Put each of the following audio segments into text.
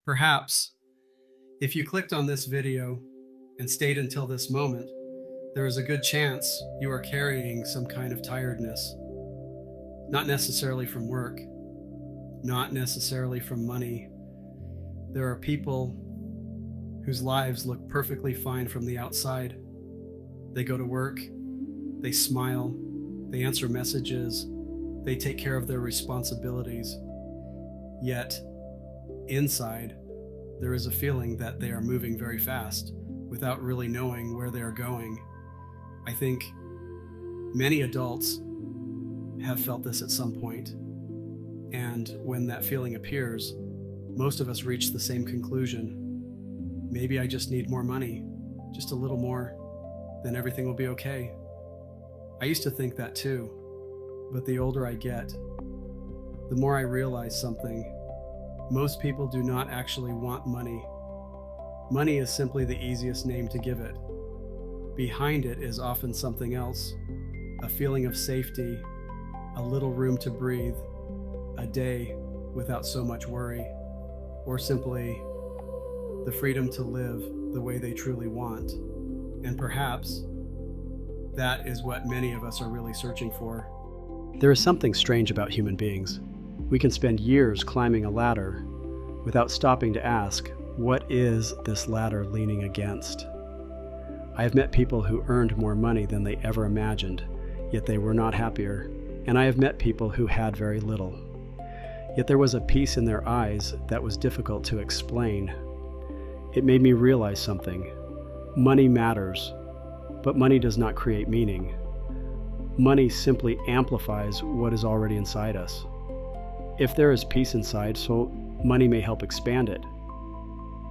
Perhaps, if you clicked on this video and stayed until this moment, there is a good chance you are carrying some kind of tiredness. Not necessarily from work, not necessarily from money. There are people whose lives look perfectly fine from the outside. They go to work, they smile, they answer messages, they take care of their responsibilities. Yet, inside, there is a feeling that they are moving very fast without really knowing where they are going. I think many adults have felt this at some point, and when that feeling appears, most of us reach the same conclusion. Maybe I just need more money, just a little more, then everything will be okay. I used to think that too, but the older I get, the more I realize something. Most people do not actually want money. Money is simply the easiest name to give it. Behind it is often something else, a feeling of safety, a little room to breathe, a day without so much worry, or simply the freedom to live the way they truly want. And perhaps that is what many of us are really searching for. There is something strange about human beings. We can spend years climbing a ladder without stopping to ask, what is this ladder leaning against? I have met people who earned more money than they ever imagined, yet they were not happier. And I have met people who had very little. Yet there was a peace in their eyes that was difficult to explain. It made me realize something. Money matters, but money does not create meaning. Money simply amplifies what is already inside us. If there is peace inside, so money may help expand it.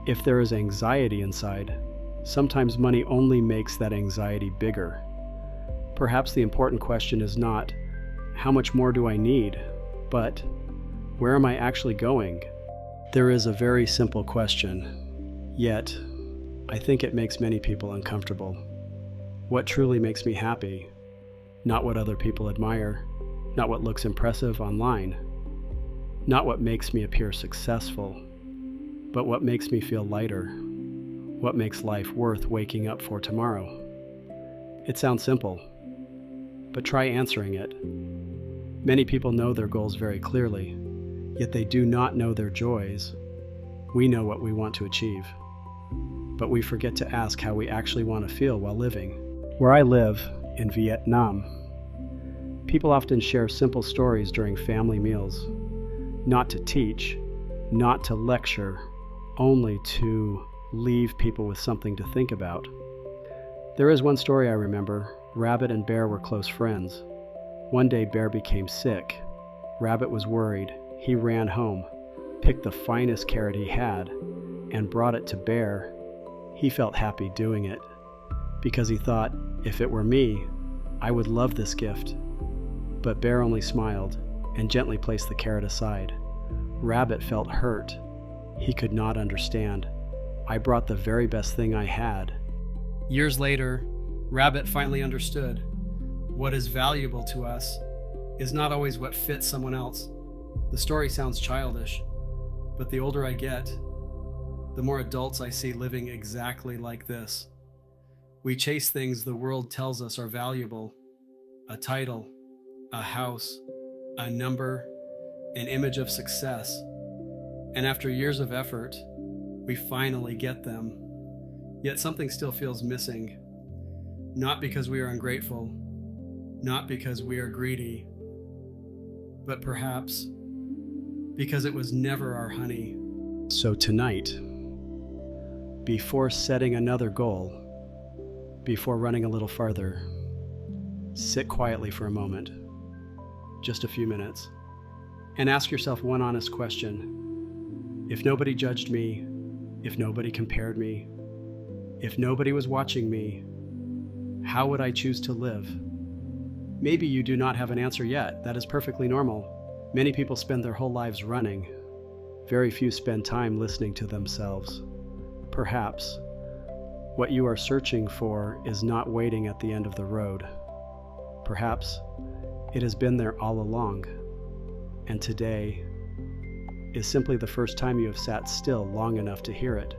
If there is anxiety inside, sometimes money only makes that anxiety bigger. Perhaps the important question is not, how much more do I need? But, where am I actually going? There is a very simple question, yet I think it makes many people uncomfortable. What truly makes me happy? Not what other people admire, not what looks impressive online, not what makes me appear successful, but what makes me feel lighter, what makes life worth waking up for tomorrow. It sounds simple, but try answering it. Many people know their goals very clearly, yet they do not know their joys. We know what we want to achieve, but we forget to ask how we actually want to feel while living. Where I live, in Vietnam, people often share simple stories during family meals, not to teach, not to lecture, only to leave people with something to think about. There is one story I remember. Rabbit and Bear were close friends. One day Bear became sick. Rabbit was worried. He ran home, picked the finest carrot he had, and brought it to Bear. He felt happy doing it, because he thought, if it were me, I would love this gift. But Bear only smiled and gently placed the carrot aside. Rabbit felt hurt. He could not understand. I brought the very best thing I had. Years later, Rabbit finally understood. What is valuable to us is not always what fits someone else. The story sounds childish, but the older I get, the more adults I see living exactly like this. We chase things the world tells us are valuable: a title, a house, a number, an image of success. And after years of effort, we finally get them. Yet something still feels missing. Not because we are ungrateful, not because we are greedy, but perhaps because it was never our honey. So tonight, before setting another goal, before running a little farther, sit quietly for a moment, just a few minutes, and ask yourself one honest question. If nobody judged me, if nobody compared me, if nobody was watching me, how would I choose to live? Maybe you do not have an answer yet. That is perfectly normal. Many people spend their whole lives running. Very few spend time listening to themselves. Perhaps what you are searching for is not waiting at the end of the road. Perhaps it has been there all along, and today is simply the first time you have sat still long enough to hear it.